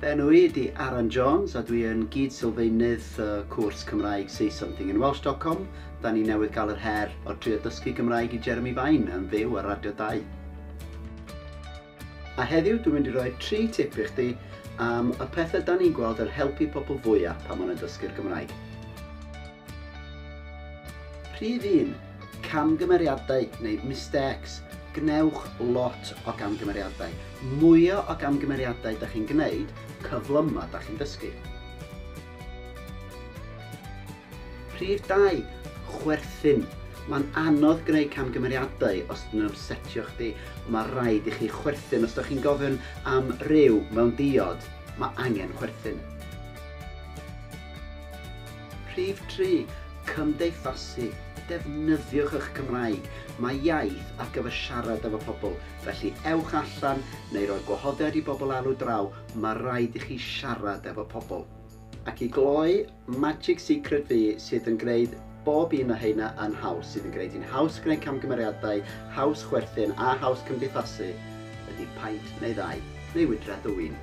Fy enw i ydi Aaron Jones a dwi yn gyd sylfaenydd cwrs Cymraeg Say Something in Welsh.com. Da ni newydd gael yr her o trio dysgu Cymraeg i Jeremy Vine yn fyw ar Radio 2. A heddiw dwi'n mynd i roi 3 tip i chdi am y pethau da ni'n gweld yn helpu pobl fwyaf pan maen nhw'n dysgu'r Gymraeg. Rhif 1. Camgymeriadau neu mistakes. Gnewch lot o gamgymeriadau. Mwyaf o gamgymeriadau da chi'n gwneud, cyflymau da chi'n dysgu. Rhif 2. Chwerthin. Mae'n anodd gwneud camgymeriadau os ydyn nhw'n setio chdi. Mae rhaid i chi chwerthin. Os ydych chi'n gofyn am ryw mewn diod, mae angen chwerthin. Rhif 3. Cymdeithasu. Defnyddiwch eich Cymraeg. Mae iaith ar gyfer siarad efo pobl, felly ewch allan neu roi gwahoddiad i bobl alw draw, mae rhaid i chi siarad efo pobl. Ac i gloi, magic secret fi sydd yn gwneud bob un o heina yn haws, sydd yn gwneud hi'n haws gwneud camgymeriadau, haws chwerthin a haws cymdeithasu, ydy paent neu ddau, neu wydred o win.